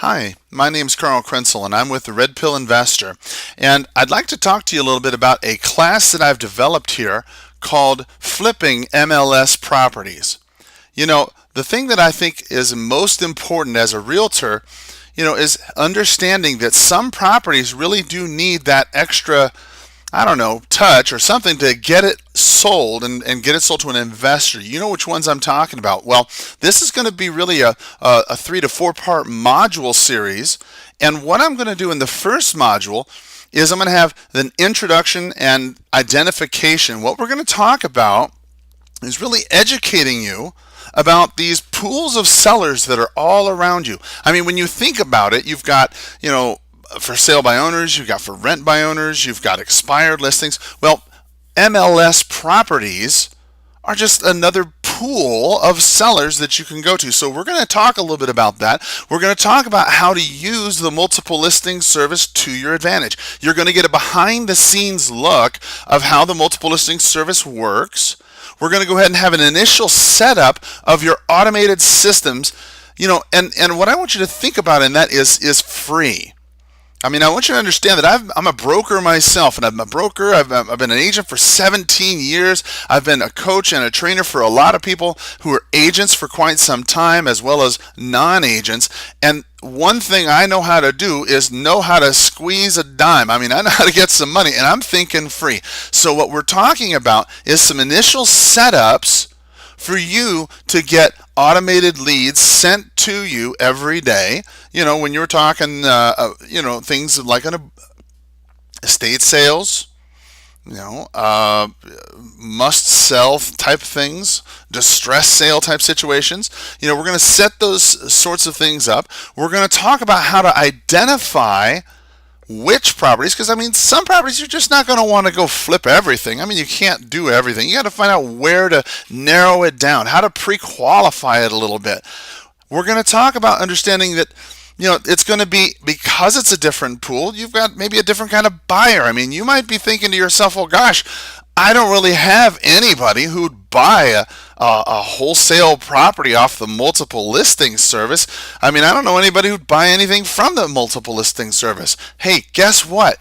Hi, my name is Carl Krenzel and I'm with the Red Pill Investor. And I'd like to talk to you a little bit about a class that I've developed here called Flipping MLS Properties. The thing that I think is most important as a realtor, is understanding that some properties really do need that extra touch or something to get it sold and get it sold to an investor. You know which ones I'm talking about. Well, this is going to be really a 3 to 4 part module series. And what I'm going to do in the first module is I'm going to have an introduction and identification. What we're going to talk about is really educating you about these pools of sellers that are all around you. I mean, when you think about it, you've got, for sale by owners, you've got for rent by owners, you've got expired listings. Well, MLS Properties are just another pool of sellers that you can go to. So we're going to talk a little bit about that. We're going to talk about how to use the multiple listing service to your advantage. You're going to get a behind the scenes look of how the multiple listing service works. We're going to go ahead and have an initial setup of your automated systems. And what I want you to think about in that is free. I mean, I want you to understand that I'm a broker myself, and I'm a broker. I've been an agent for 17 years. I've been a coach and a trainer for a lot of people who are agents for quite some time, as well as non-agents. And one thing I know how to do is know how to squeeze a dime. I mean, I know how to get some money, and I'm thinking free. So what we're talking about is some initial setups for you to get automated leads sent to you every day. When you're talking, things like an estate sales, must sell type things, distress sale type situations. We're going to set those sorts of things up. We're going to talk about how to identify which properties, because some properties you're just not going to want to go flip everything. You can't do everything. You got to find out where to narrow it down, how to pre-qualify it a little bit. We're going to talk about understanding that it's going to be, because it's a different pool, you've got maybe a different kind of buyer. You might be thinking to yourself, well, gosh, I don't really have anybody who'd buy a wholesale property off the multiple listing service. I don't know anybody who'd buy anything from the multiple listing service. Hey, guess what?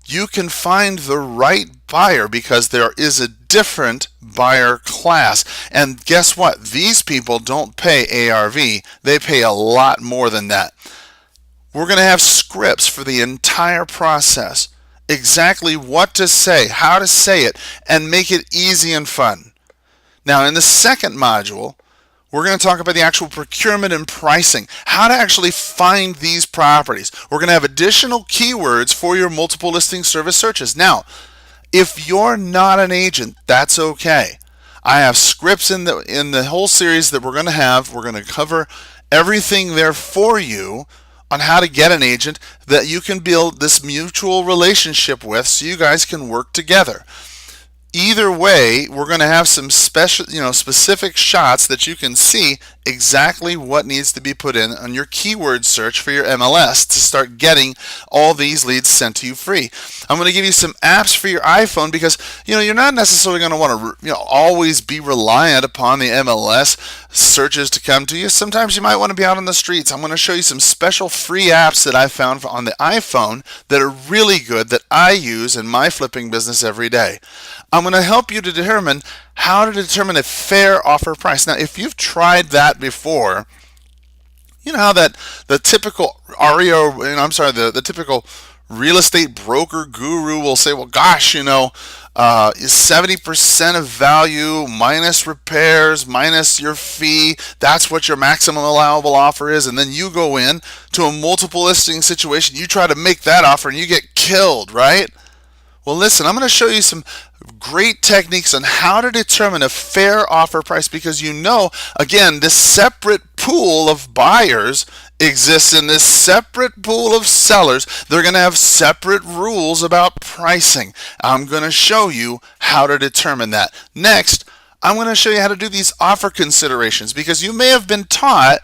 You can find the right buyer because there is a different buyer class. And guess what? These people don't pay ARV. They pay a lot more than that. We're going to have scripts for the entire process. Exactly what to say, how to say it, and make it easy and fun. Now, in the second module, we're going to talk about the actual procurement and pricing, how to actually find these properties. We're going to have additional keywords for your multiple listing service searches. Now, if you're not an agent, that's okay. I have scripts in the whole series that we're going to have. We're going to cover everything there for you on how to get an agent that you can build this mutual relationship with so you guys can work together. Either way, we're going to have some specific shots that you can see exactly what needs to be put in on your keyword search for your MLS to start getting all these leads sent to you free. I'm going to give you some apps for your iPhone because you're not necessarily going to want to always be reliant upon the MLS searches to come to you. Sometimes you might want to be out on the streets. I'm going to show you some special free apps that I found on the iPhone that are really good that I use in my flipping business every day. I'm going to help you to determine how to determine a fair offer price. Now, if you've tried that before, you know how that the typical the typical real estate broker guru will say, well, gosh, 70% of value minus repairs, minus your fee, that's what your maximum allowable offer is. And then you go in to a multiple listing situation, you try to make that offer and you get killed, right? Well, listen, I'm going to show you some great techniques on how to determine a fair offer price because again, this separate pool of buyers exists in this separate pool of sellers. They're going to have separate rules about pricing. I'm going to show you how to determine that. Next, I'm going to show you how to do these offer considerations because you may have been taught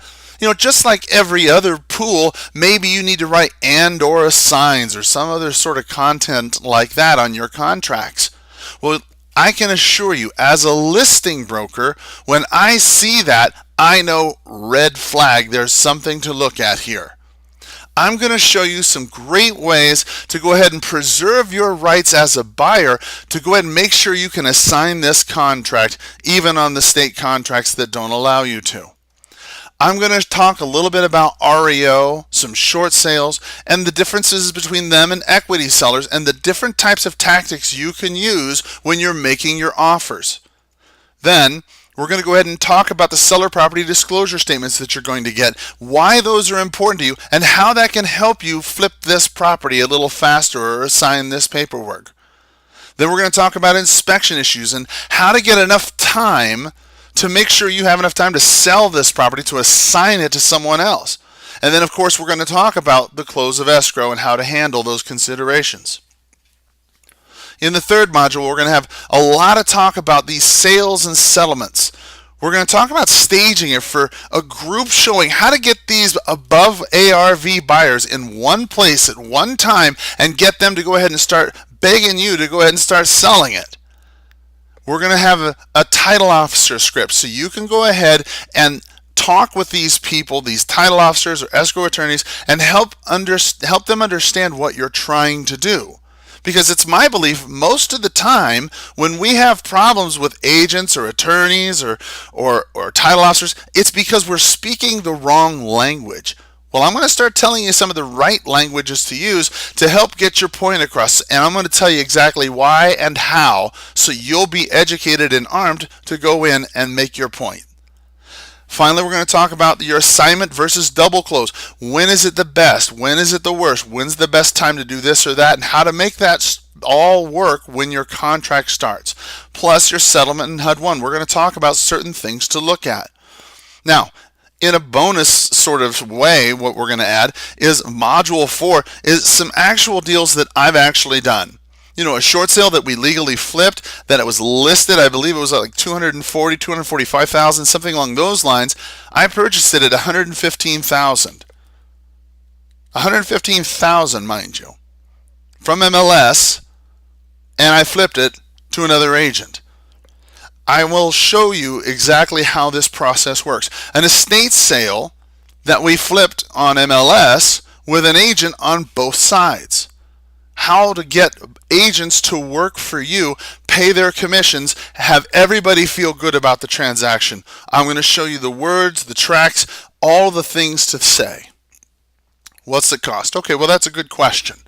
just like every other pool, maybe you need to write and or assigns or some other sort of content like that on your contracts. Well, I can assure you, as a listing broker, when I see that, I know red flag, there's something to look at here. I'm going to show you some great ways to go ahead and preserve your rights as a buyer, to go ahead and make sure you can assign this contract even on the state contracts that don't allow you to. I'm going to talk a little bit about REO, some short sales, and the differences between them and equity sellers, and the different types of tactics you can use when you're making your offers. Then we're going to go ahead and talk about the seller property disclosure statements that you're going to get, why those are important to you, and how that can help you flip this property a little faster or assign this paperwork. Then we're going to talk about inspection issues and how to get enough time to make sure you have enough time to sell this property, to assign it to someone else. And then, of course, we're going to talk about the close of escrow and how to handle those considerations. In the third module, we're going to have a lot of talk about these sales and settlements. We're going to talk about staging it for a group showing, how to get these above ARV buyers in one place at one time and get them to go ahead and start begging you to go ahead and start selling it. We're going to have a title officer script, so you can go ahead and talk with these people, these title officers or escrow attorneys, and help them understand what you're trying to do. Because it's my belief most of the time when we have problems with agents or attorneys or title officers, it's because we're speaking the wrong language. Well, I'm going to start telling you some of the right languages to use to help get your point across, and I'm going to tell you exactly why and how, so you'll be educated and armed to go in and make your point. Finally, we're going to talk about your assignment versus double close. When is it the best? When is it the worst? When's the best time to do this or that? And how to make that all work when your contract starts. Plus your settlement and HUD-1. We're going to talk about certain things to look at. Now, in a bonus sort of way, what we're going to add is Module 4 is some actual deals that I've actually done. You know, a short sale that we legally flipped, that it was listed, I believe it was like $240,000, $245,000, something along those lines. I purchased it at $115,000. $115,000, mind you, from MLS, and I flipped it to another agent. I will show you exactly how this process works. An estate sale that we flipped on MLS with an agent on both sides. How to get agents to work for you, pay their commissions, have everybody feel good about the transaction. I'm going to show you the words, the tracks, all the things to say. What's the cost? Okay, well, that's a good question.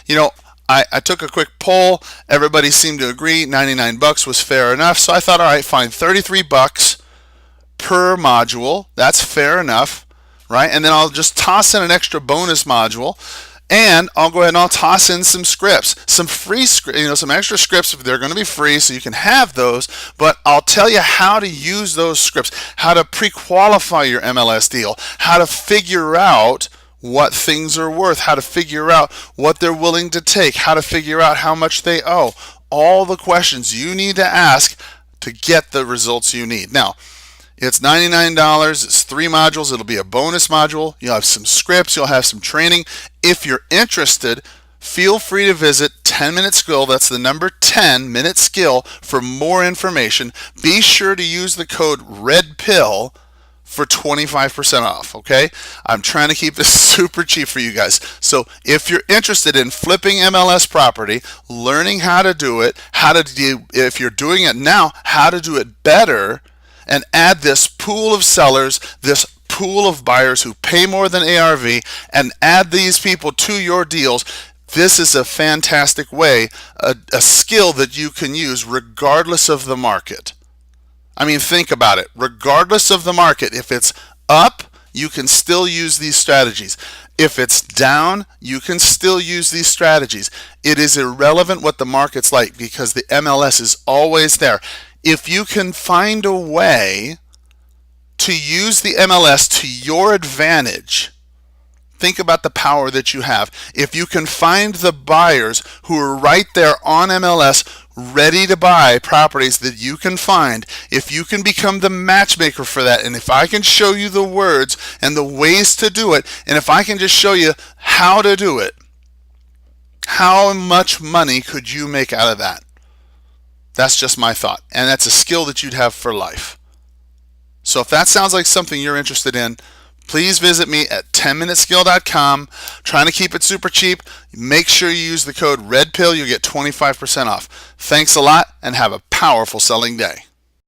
You know, I took a quick poll. Everybody seemed to agree $99 was fair enough. So I thought, all right, fine, $33 per module. That's fair enough, right? And then I'll just toss in an extra bonus module. And I'll go ahead and I'll toss in some scripts, some free scripts, some extra scripts. They're going to be free, so you can have those. But I'll tell you how to use those scripts, how to pre-qualify your MLS deal, how to figure out what things are worth, how to figure out what they're willing to take, how to figure out how much they owe. All the questions you need to ask to get the results you need. Now, it's $99, it's 3 modules, it'll be a bonus module, you'll have some scripts, you'll have some training. If you're interested, feel free to visit 10 Minute Skill, that's the number 10 Minute Skill, for more information. Be sure to use the code REDPILL for 25% off, okay? I'm trying to keep this super cheap for you guys. So if you're interested in flipping MLS property, learning how to do it, if you're doing it now, how to do it better, and add this pool of sellers, this pool of buyers who pay more than ARV, and add these people to your deals, this is a fantastic way, a skill that you can use regardless of the market. I mean, think about it. Regardless of the market, if it's up, you can still use these strategies. If it's down, you can still use these strategies. It is irrelevant what the market's like because the MLS is always there. If you can find a way to use the MLS to your advantage, think about the power that you have. If you can find the buyers who are right there on MLS ready to buy properties that you can find, if you can become the matchmaker for that, and if I can show you the words and the ways to do it, and if I can just show you how to do it, how much money could you make out of that? That's just my thought, and that's a skill that you'd have for life. So if that sounds like something you're interested in, please visit me at 10minuteskill.com. Trying to keep it super cheap. Make sure you use the code REDPILL. You'll get 25% off. Thanks a lot and have a powerful selling day.